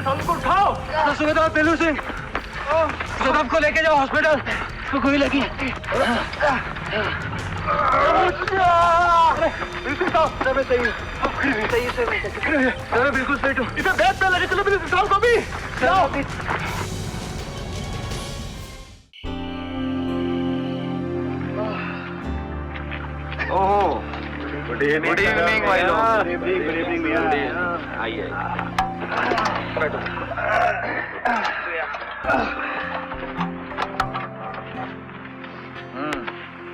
सालों को उठाओ। सुबेदार बेलू सिंह, सदफ को लेके जाओ हॉस्पिटल। तो गोली लगी। बिल्कुल साहब, मैं सही हूँ। सही से मैं बिल्कुल सही हूँ। इसे बैठ पे लगे चलो बिल्कुल साहब को भी। ओह, गुड इवनिंग भाई लोग। गुड इवनिंग मियां। आइए बैठो।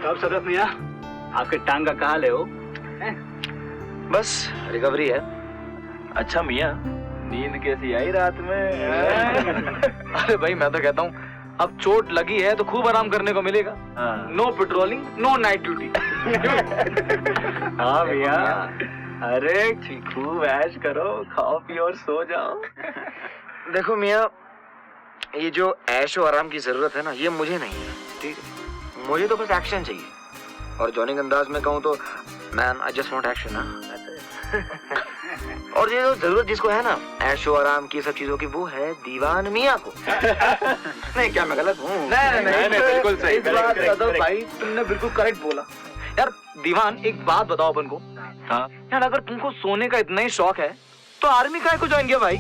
कब सदफ मियां, आपके टांग का कहाँ ले हो? बस रिकवरी है। अच्छा मियां, नींद कैसी आई रात में? अरे भाई मैं तो कहता हूँ अब चोट लगी है तो खूब आराम करने को मिलेगा। No patrolling, no night duty. हाँ मियां, अरे खूब ऐश करो, खाओ पियो और सो जाओ। देखो मियां, ये जो ऐश और आराम की जरूरत है ना, ये मुझे नहीं है, ठीक है? मुझे तो बस एक्शन चाहिए। और जॉनिंग अंदाज में कहूँ तो man I just want action. और ये जो जरूरत जिसको है ना ऐशो आराम की सब चीजों की, वो है दीवान मियां को। नहीं क्या मैं गलत हूँ? नहीं बिल्कुल सही भाई, तुमने बिल्कुल करेक्ट बोला। यार दीवान एक बात बताओ अपन को। हाँ यार, अगर तुमको सोने का इतना ही शौक है तो आर्मी काहे को ज्वाइन किया भाई?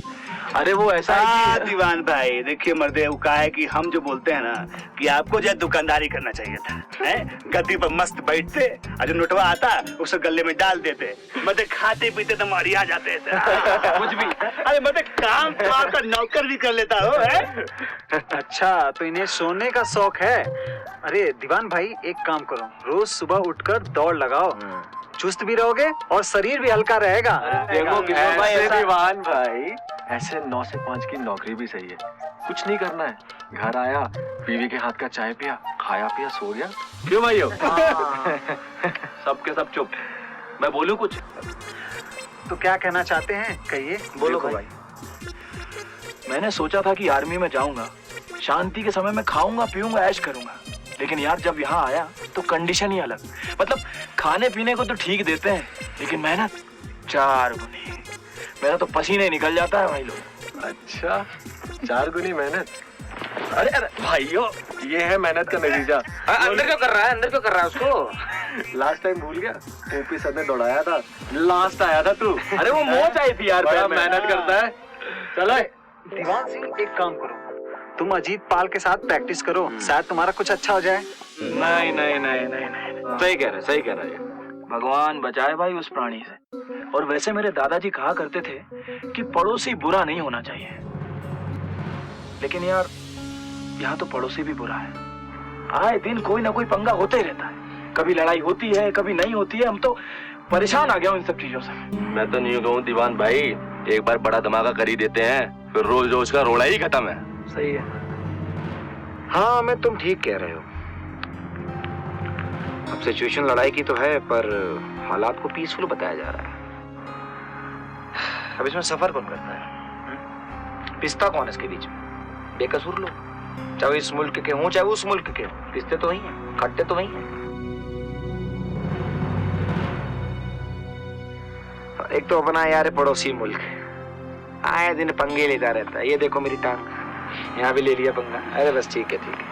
अरे वो ऐसा है कि दीवान भाई देखिए मर्दे, वो का है कि हम जो बोलते हैं ना कि आपको जो दुकानदारी करना चाहिए था, हैं? गद्दी पर मस्त बैठते और जो नोटवा आता उसे गले में डाल देते, मतलब खाते पीते तो मारी आ जाते थे। कुछ भी, अरे मतलब काम तो आपका नौकर भी कर लेता हो, है? अच्छा तो इन्हें सोने का शौक है। अरे दीवान भाई एक काम करो, रोज सुबह उठकर दौड़ लगाओ, चुस्त भी रहोगे और शरीर भी हल्का रहेगा। देखो भाई, दीवान भाई ऐसे 9 से 5 की नौकरी भी सही है। कुछ नहीं करना है, घर आया, बीवी के हाथ का चाय पिया, खाया पिया, सो गया। क्यों भाइयों? सबके सब चुप। मैं बोलूं कुछ? तो क्या कहना चाहते हैं, कहिए। बोलो भाई। मैंने सोचा था कि आर्मी में जाऊंगा, शांति के समय में खाऊंगा पीऊंगा ऐश करूंगा, लेकिन यार जब यहाँ आया तो कंडीशन ही अलग। मतलब खाने पीने को तो ठीक देते हैं, लेकिन मेहनत 4 गुनी। मेरा तो पसीने निकल जाता है भाई लोग। अच्छा 4 गुनी मेहनत? अरे अरे भाइयों, ये है मेहनत का नतीजा। अंदर क्यों कर रहा है, अंदर क्यों कर रहा है उसको? लास्ट टाइम भूल गया, ओपी सर ने दौड़ाया था, लास्ट आया था तू। अरे वो मोच आई थी यार, बड़ा मेहनत करता है। चलो दीवान सिंह एक काम करो, तुम अजीत पाल के साथ प्रैक्टिस करो, शायद तुम्हारा कुछ अच्छा हो जाए। नहीं नहीं नहीं नहीं नहीं, सही कह रहे, सही कह रहे। भगवान बचाए भाई उस प्राणी से। और वैसे मेरे दादाजी कहा करते थे कि पड़ोसी बुरा नहीं होना चाहिए, लेकिन यार यहाँ तो पड़ोसी भी बुरा है। आए दिन कोई ना कोई पंगा होते ही रहता है, कभी लड़ाई होती है कभी नहीं होती है। हम तो परेशान आ गया हूँ इन सब चीजों से। मैं तो नहीं कहूँ दीवान भाई, एक बार बड़ा धमाका कर ही देते हैं, फिर रोज रोज का रोड़ा ही खत्म है। सही है। हाँ मैं तुम ठीक कह रहे हो। अब सिचुएशन लड़ाई की तो है, पर हालात को पीसफुल बताया जा रहा है। अब इसमें सफर कौन करता है? पिसता कौन है इसके बीच में? बेकसूर लोग, चाहे इस मुल्क के हों चाहे उस मुल्क के हों, पिसते तो वही हैं, काटते तो वही हैं। एक तो अपना यार पड़ोसी मुल्क आए दिन पंगे लेता रहता है। ये देखो मेरी टांग, यहाँ भी ले लिया पंगा। अरे बस ठीक है ठीक है।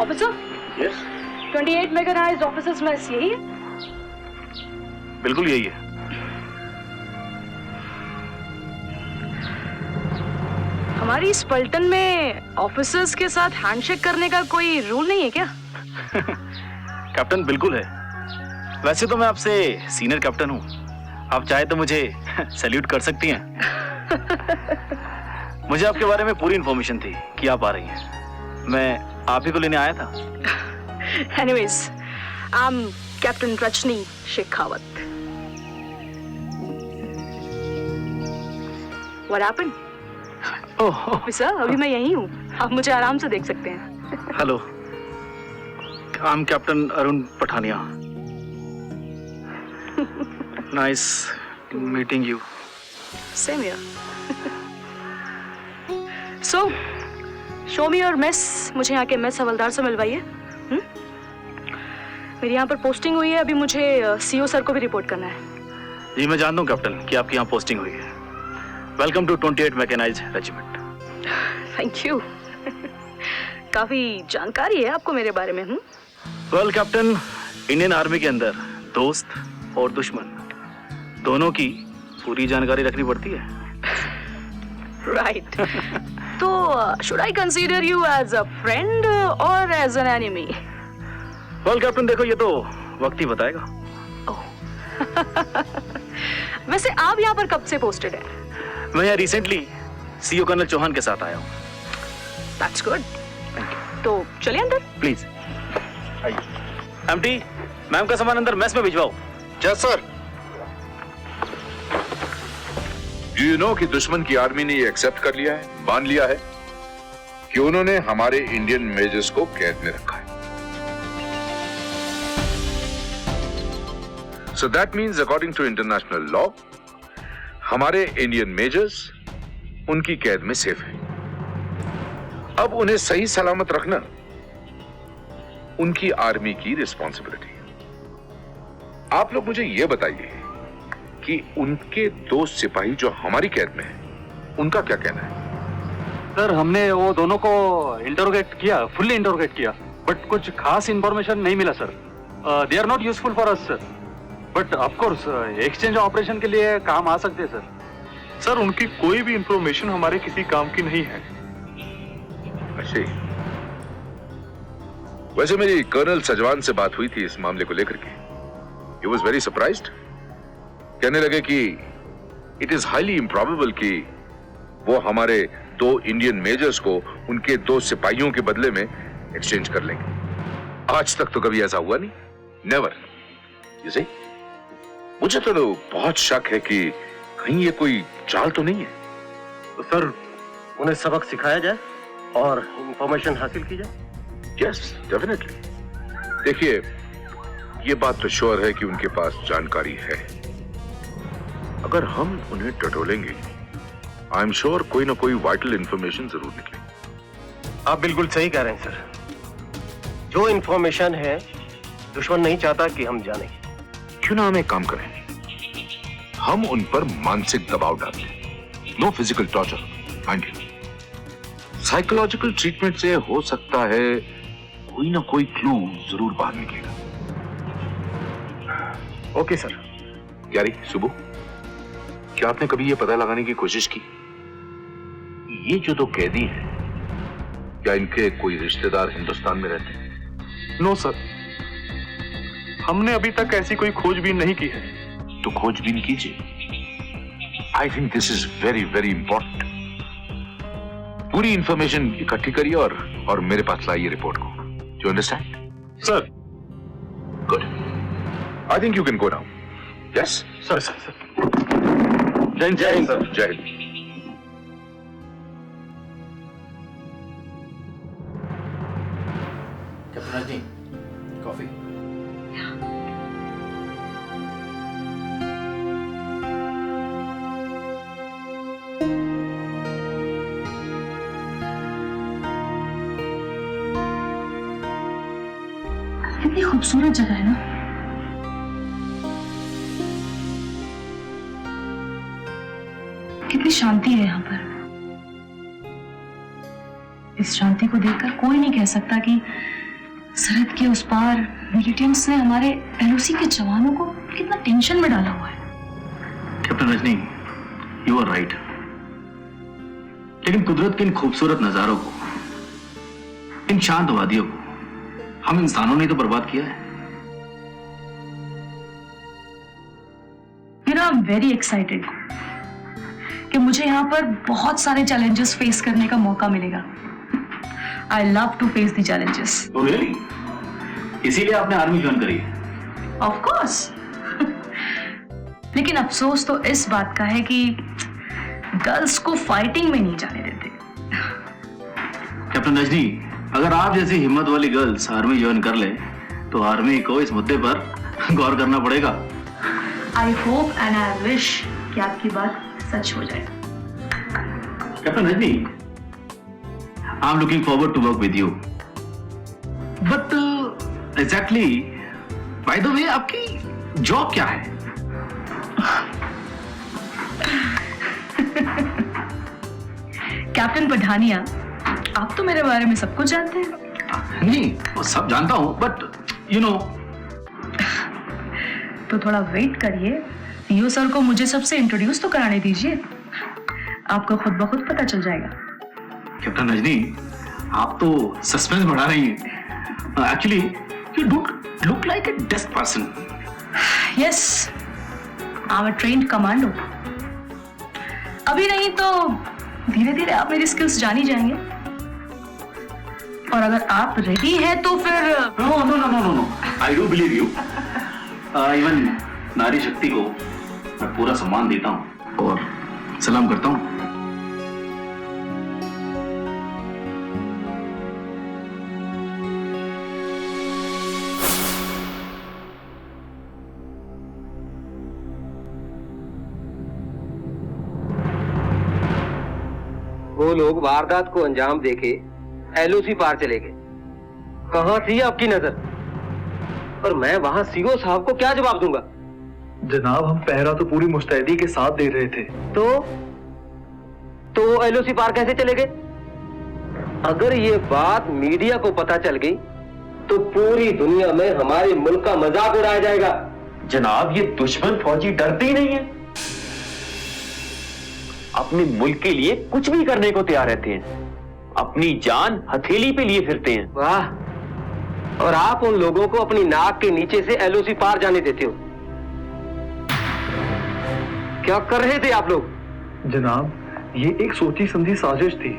Officer? Yes 28 mechanised officers mess यही है? बिल्कुल यही है। हमारी इस पलटन में ऑफिसर्स के साथ हैंडशेक करने का कोई रूल नहीं है क्या? कैप्टन बिल्कुल है। वैसे तो मैं आपसे सीनियर कैप्टन हूँ, आप चाहे तो मुझे सैल्यूट कर सकती हैं। मुझे आपके बारे में पूरी इन्फॉर्मेशन थी कि आप आ रही हैं। मैं आप ही को लेने आया था। Anyways, I'm Captain Rajni Shekhawat. What happened? Officer, अभी मैं यहीं हूँ, आप मुझे आराम से देख सकते हैं। Hello, I am captain Arun Pathania. Nice meeting you. Same here. So, show me your mess. मुझे यहाँ के मेस हवलदार से मिलवाइए। मेरी यहाँ पर पोस्टिंग हुई है, अभी मुझे सीओ सर को भी रिपोर्ट करना है। जी मैं जानता हूँ कैप्टन कि आपकी यहाँ पोस्टिंग हुई है। Welcome to 28 mechanised regiment. Thank you. काफी जानकारी है आपको मेरे बारे में। वेल कैप्टन, इंडियन आर्मी के अंदर दोस्त और दुश्मन दोनों की पूरी जानकारी रखनी पड़ती है। राइट। तो should I consider you as a friend और as an enemy? Well captain देखो, ये तो वक्त ही बताएगा। वैसे आप यहाँ पर कब से पोस्टेड है? मैं यहाँ रिसेंटली सीओ कर्नल चौहान के साथ आया हूँ। That's good. तो चलिए अंदर। प्लीज आइए। एमटी, मैम का सामान अंदर मेस में भिजवाओ। Yes sir. Do you know कि दुश्मन की आर्मी ने ये एक्सेप्ट कर लिया है, मान लिया है कि उन्होंने हमारे इंडियन मेजर्स को कैद में रखा है। So that means according to international law, हमारे इंडियन मेजर्स उनकी कैद में सेफ हैं। अब उन्हें सही सलामत रखना उनकी आर्मी की रिस्पॉन्सिबिलिटी है। आप लोग मुझे यह बताइए कि उनके दो सिपाही जो हमारी कैद में हैं, उनका क्या कहना है? सर हमने वो दोनों को इंटरोगेट किया, फुल्ली इंटरोगेट किया, बट कुछ खास इंफॉर्मेशन नहीं मिला sir. They are not useful for us sir, but of course exchange operation के लिए काम आ सकते हैं सर। सर उनकी कोई भी इंफॉर्मेशन हमारे किसी काम की नहीं है। अच्छा, वैसे मेरी कर्नल सजवान से बात हुई थी इस मामले को लेकर के। He was very surprised। कहने लगे कि इट इज हाईली इम्प्रॉबेबल कि वो हमारे दो इंडियन मेजर्स को उनके दो सिपाहियों के बदले में एक्सचेंज कर लेंगे। आज तक तो कभी ऐसा हुआ नहीं, नेवर। यू सी, मुझे तो बहुत शक है कि कहीं ये कोई चाल तो नहीं है। तो सर उन्हें सबक सिखाया जाए और इंफॉर्मेशन हासिल की जाए। Yes definitely. देखिए, ये बात तो श्योर है कि उनके पास जानकारी है। अगर हम उन्हें टटोलेंगे, आई एम श्योर कोई ना कोई वाइटल इंफॉर्मेशन जरूर निकलेगी। आप बिल्कुल सही कह रहे हैं सर। जो इंफॉर्मेशन है दुश्मन नहीं चाहता कि हम जाने। क्यों ना हम एक काम करें, हम उन पर मानसिक दबाव डालें। No physical torture, mind you. Psychological treatment से हो सकता है कोई ना कोई क्लू जरूर बाहर निकलेगा। Okay sir. यारी, सुबह, क्या आपने कभी यह पता लगाने की कोशिश की ये जो दो कैदी हैं, क्या इनके कोई रिश्तेदार हिंदुस्तान में रहते हैं? नो सर, हमने अभी तक ऐसी कोई खोजबीन नहीं की है। तो खोजबीन कीजिए। I think this is very very important. पूरी इंफॉर्मेशन इकट्ठी करिए और मेरे पास लाइए रिपोर्ट को। You understand? Sir. Good. I think you can go now. Yes sir sir. जय हिंद सर। जय हिंद। Captain Rajni, coffee. कितनी खूबसूरत जगह है ना। कितनी शांति है यहाँ पर। इस शांति को देखकर कोई नहीं कह सकता कि सरहद के उस पार मिलिटेंट्स ने हमारे एलओसी के जवानों को कितना टेंशन में डाला हुआ है। Captain Rajni, you are right. लेकिन कुदरत के इन खूबसूरत नजारों को, इन शांत वादियों को हम इंसानों ने तो बर्बाद किया है। आई एम वेरी एक्साइटेड कि मुझे यहाँ पर बहुत सारे चैलेंजेस फेस करने का मौका मिलेगा। I love to face the challenges. Oh, really? इसीलिए आपने आर्मी ज्वाइन करी है? Of course. लेकिन अफसोस तो इस बात का है कि गर्ल्स को फाइटिंग में नहीं जाने देते। कैप्टन रजनी, अगर आप जैसी हिम्मत वाली गर्ल्स आर्मी ज्वाइन कर ले तो आर्मी को इस मुद्दे पर गौर करना पड़ेगा। I hope and I wish कि आपकी बात सच हो जाए। Captain Rajni, I am looking forward to work with you, but exactly by the way आपकी जॉब क्या है? कैप्टन पठानिया, आप तो मेरे बारे में सब कुछ जानते हैं। नहीं, वो सब जानता हूं, बट यू नो। तो थोड़ा वेट करिए, सीईओ सर को मुझे सबसे इंट्रोड्यूस तो कराने दीजिए, आपको खुद ब खुद पता चल जाएगा। कैप्टन रजनी, आप तो सस्पेंस बढ़ा रही हैं। Actually you don't look like a desk person. Yes, I am a trained commando. अभी नहीं तो धीरे धीरे आप मेरी स्किल्स जान ही जाएंगे, और अगर आप रेडी हैं तो फिर no no no no no, I do believe you. Even नारी शक्ति को मैं पूरा सम्मान देता हूं और सलाम करता हूं। वो लोग वारदात को अंजाम देके एलओसी पार चले गए। कहां थी आपकी नजर? और मैं वहां सीओ साहब को क्या जवाब दूंगा? जनाब, हम पहरा तो पूरी मुस्तैदी के साथ दे रहे थे। तो वो एलओसी पार कैसे चले गए? अगर ये बात मीडिया को पता चल गई तो पूरी दुनिया में हमारे मुल्क का मजाक उड़ाया जाएगा। जनाब, ये दुश्मन फौजी डरते ही नहीं है, अपने मुल्क के लिए कुछ भी करने को तैयार रहते हैं, अपनी जान हथेली पे लिए फिरते हैं। वाह, और आप उन लोगों को अपनी नाक के नीचे से एलओसी पार जाने देते हो। क्या कर रहे थे आप लोग? जनाब, ये एक सोची समझी साजिश थी।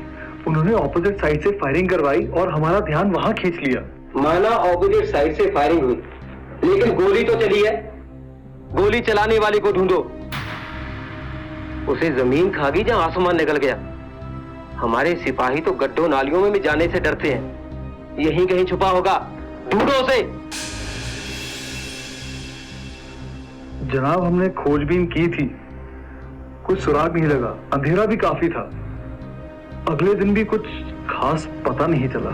उन्होंने ऑपोजिट साइड से फायरिंग करवाई और हमारा ध्यान वहां खींच लिया। माना ऑपोजिट साइड से फायरिंग हुई, लेकिन गोली तो चली है। गोली चलाने वाले को ढूंढो। उसे जमीन खा गई जहां आसमान निकल गया। हमारे सिपाही तो गड्ढों नालियों में भी जाने से डरते हैं। यहीं कहीं छुपा होगा, ढूंढो उसे। जनाब, हमने खोजबीन की थी, कुछ सुराग नहीं लगा। अंधेरा भी काफी था। अगले दिन भी कुछ खास पता नहीं चला।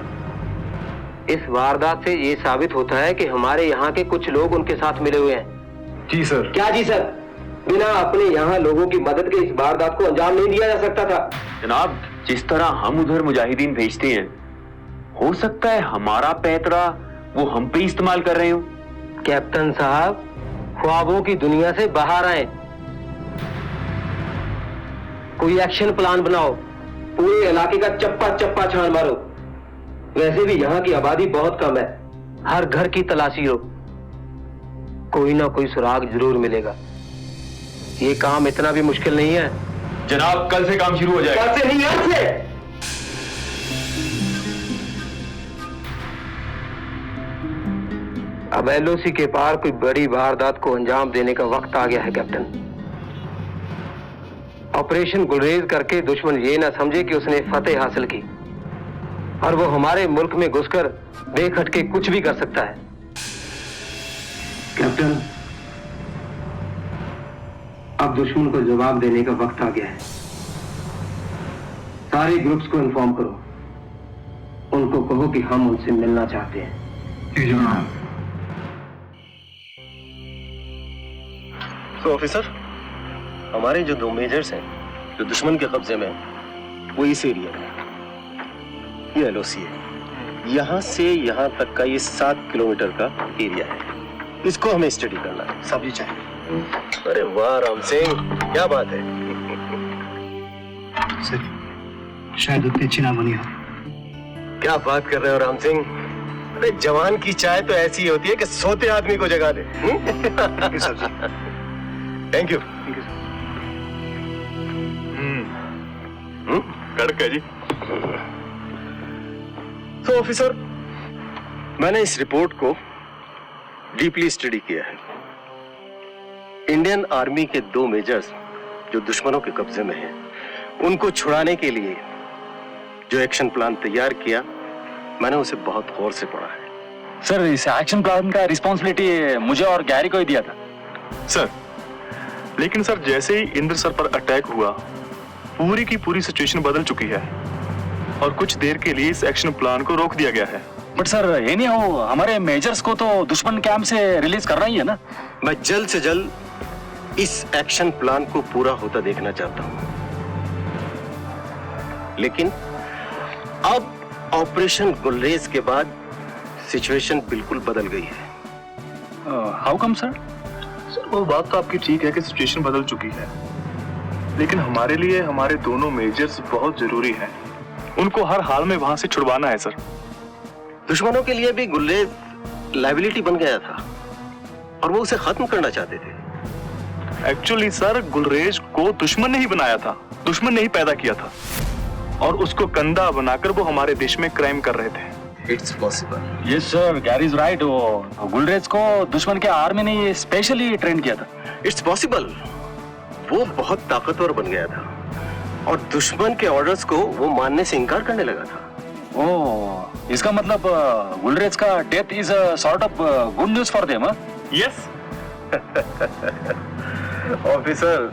इस वारदात से ये साबित होता है कि हमारे यहाँ के कुछ लोग उनके साथ मिले हुए हैं। जी सर। क्या जी सर? बिना अपने यहाँ लोगों की मदद के इस वारदात को अंजाम नहीं दिया जा सकता था। जनाब, जिस तरह हम उधर मुजाहिदीन भेजते हैं, हो सकता है हमारा पैतरा वो हम पे इस्तेमाल कर रहे हो। कैप्टन साहब, ख्वाबों की दुनिया से बाहर आए, कोई एक्शन प्लान बनाओ, पूरे इलाके का चप्पा चप्पा छान मारो। वैसे भी यहाँ की आबादी बहुत कम है, हर घर की तलाशी लो, कोई ना कोई सुराग जरूर मिलेगा। ये काम इतना भी मुश्किल नहीं है। जनाब, कल से काम शुरू हो जाएगा। कल से नहीं, आज से। अब एलओसी के पार कोई बड़ी वारदात को अंजाम देने का वक्त आ गया है कैप्टन। ऑपरेशन गुलरेज करके दुश्मन ये ना समझे कि उसने फतेह हासिल की, और वो हमारे मुल्क में घुसकर बेखटके कुछ भी कर सकता है। कैप्टन, अब दुश्मन को जवाब देने का वक्त आ गया है। सारे ग्रुप्स को इन्फॉर्म करो, उनको कहो कि हम उनसे मिलना चाहते हैं। जी जनाब। तो ऑफिसर, हमारे जो 2 मेजर्स हैं जो दुश्मन के कब्जे में हैं, वो इस एरिया में, ये एलओसी है। यहाँ से यहाँ तक का ये 7 किलोमीटर का एरिया है। इसको हमें स्टडी करना है। सब ये चाहिए। अरे वाह राम सिंह, क्या बात है। शायद उतनी अच्छी ना बनी हो। क्या बात कर रहे हो राम सिंह? अरे जवान की चाय तो ऐसी होती है कि सोते आदमी को जगा दे। Thank you. कड़क है जी। तो ऑफिसर, मैंने इस रिपोर्ट को डीपली स्टडी किया है। इंडियन आर्मी के 2 मेजर्स जो दुश्मनों के कब्जे में हैं, उनको छुड़ाने के लिए जो एक्शन प्लान तैयार किया, मैंने उसे बहुत गौर से पढ़ा है। सर, इस एक्शन प्लान का रिस्पॉन्सिबिलिटी मुझे और गैरी को ही दिया था। सर, लेकिन सर जैसे ही इंद्र सर पर अटैक हुआ, पूरी की पूरी सिचुएशन बदल चुकी है और कुछ देर के लिए इस एक्शन प्लान को रोक दिया गया है। बट सर, ये नहीं हो, हमारे मेजर्स को तो दुश्मन कैंप से रिलीज करना ही है ना। मैं जल्द से जल्द इस एक्शन प्लान को पूरा होता देखना चाहता हूं, लेकिन अब ऑपरेशन गुलरेज के बाद सिचुएशन बिल्कुल बदल गई है। How come sir? सर, वो बात तो आपकी ठीक है कि सिचुएशन बदल चुकी है, लेकिन हमारे लिए हमारे दोनों मेजर्स बहुत जरूरी हैं। उनको हर हाल में वहां से छुड़वाना है सर। दुश्मनों के लिए भी गुलरेज लायबिलिटी बन गया था और वो उसे खत्म करना चाहते थे। एक्चुअली सर, गुलरेज को दुश्मन ने ही बनाया था, दुश्मन ने ही पैदा किया था, और उसको कंधा बनाकर वो हमारे देश में क्राइम कर रहे थे। It's possible. Yes sir, Gary is right. वो गुलरेज को दुश्मन के आर्मी ने स्पेशली ट्रेन किया था। It's possible. वो बहुत ताकतवर बन गया था और दुश्मन के ऑर्डर्स को वो मानने से इनकार करने लगा था। ओह, इसका मतलब गुलरेज का death is a sort of good news for them. Yes officer,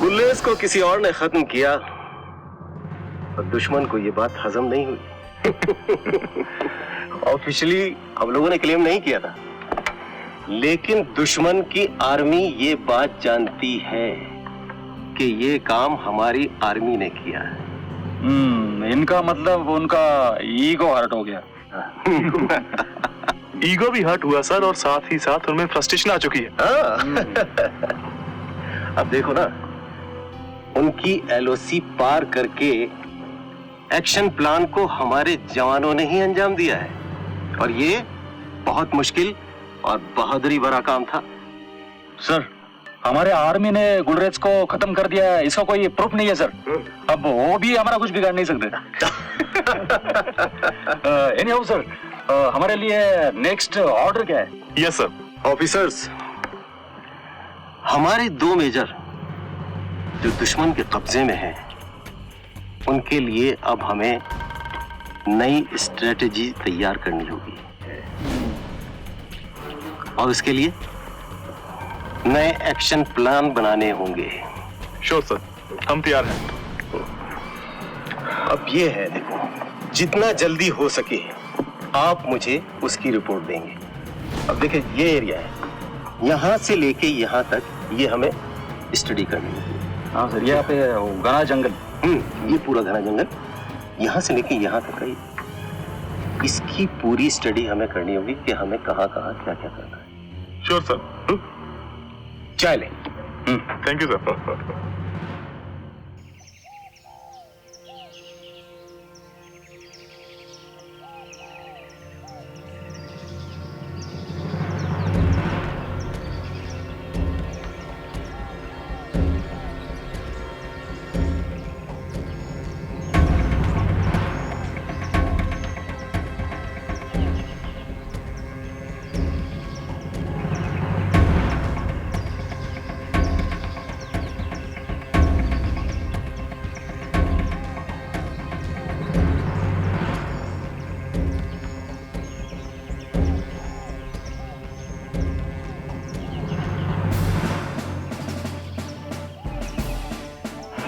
Gulrez को किसी और ने खत्म किया और दुश्मन को ये बात हजम नहीं हुई। ऑफिशियली हम लोगों ने क्लेम नहीं किया था, लेकिन दुश्मन की आर्मी ये बात जानती है कि ये काम हमारी आर्मी ने किया है। इनका मतलब उनका ईगो हर्ट हो गया। ईगो भी हर्ट हुआ सर, और साथ ही साथ उनमें फ्रस्ट्रेशन आ चुकी है। अब देखो ना, उनकी एलओसी पार करके एक्शन प्लान को हमारे जवानों ने ही अंजाम दिया है, और ये बहुत मुश्किल और बहादुरी भरा काम था। सर, हमारे आर्मी ने गुलरेज को खत्म कर दिया, इसका कोई प्रूफ नहीं है सर। अब वो भी हमारा कुछ बिगाड़ नहीं सकते। एनीहाउ सर, हमारे लिए नेक्स्ट ऑर्डर क्या है? Yes sir. ऑफिसर्स, हमारे 2 मेजर जो दुश्मन के कब्जे में हैं, उनके लिए अब हमें नई स्ट्रेटेजी तैयार करनी होगी, और उसके लिए नए एक्शन प्लान बनाने होंगे। श्योर सर, हम तैयार हैं। अब ये है, देखो, जितना जल्दी हो सके आप मुझे उसकी रिपोर्ट देंगे। अब देखिए, ये एरिया है, यहाँ से लेके यहाँ तक ये हमें स्टडी करनी होगी। हाँ सर, यहाँ पे घना जंगल। ये पूरा घना जंगल, यहाँ से लेके यहाँ तक है, इसकी पूरी स्टडी हमें करनी होगी कि हमें कहाँ कहाँ क्या क्या करना है। Sure sir. चाय लें। Thank you sir.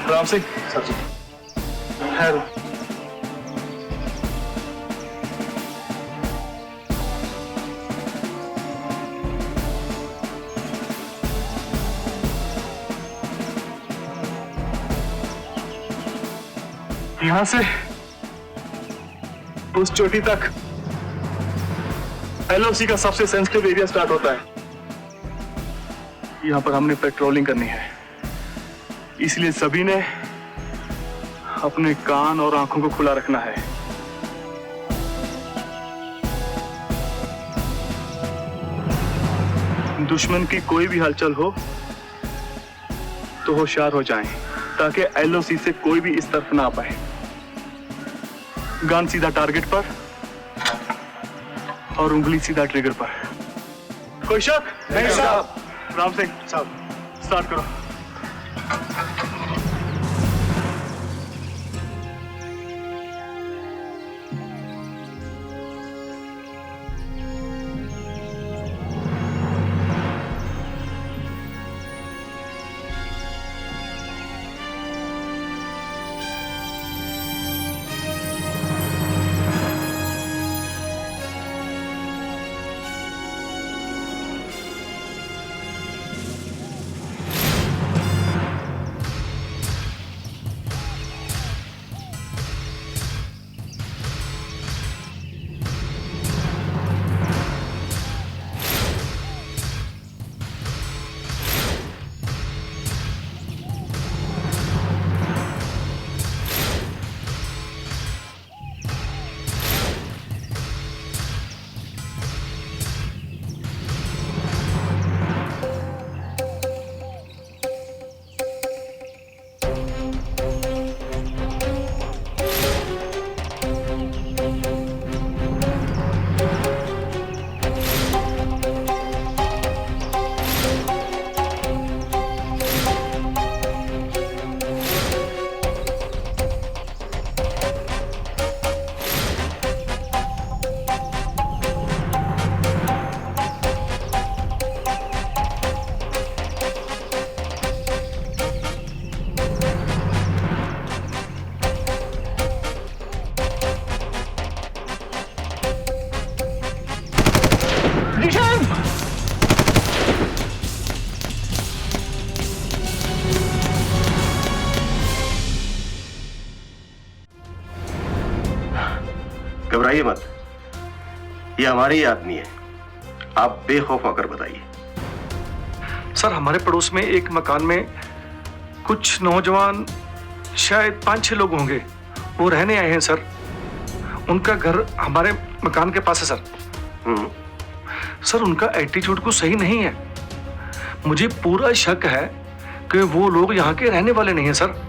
Ram Singh sir ji, यहाँ से उस चोटी तक एलओसी का सबसे सेंसिटिव एरिया स्टार्ट होता है। यहाँ पर हमने पेट्रोलिंग करनी है, इसलिए सभी ने अपने कान और आंखों को खुला रखना है। दुश्मन की कोई भी हलचल हो तो होशियार हो जाएं, ताकि एलओसी से कोई भी इस तरफ ना आ पाए। गन सीधा टारगेट पर और उंगली सीधा ट्रिगर पर। कोई शक? नहीं साहब। राम सिंह साहब, स्टार्ट करो। घबराइए मत, ये हमारे ही आदमी है। आप बेखौफ होकर बताइए। सर, हमारे पड़ोस में एक मकान में कुछ नौजवान, शायद 5-6 लोग होंगे, वो रहने आए हैं सर। उनका घर हमारे मकान के पास है सर। सर, उनका एटीट्यूड कुछ सही नहीं है। मुझे पूरा शक है कि वो लोग यहाँ के रहने वाले नहीं हैं सर।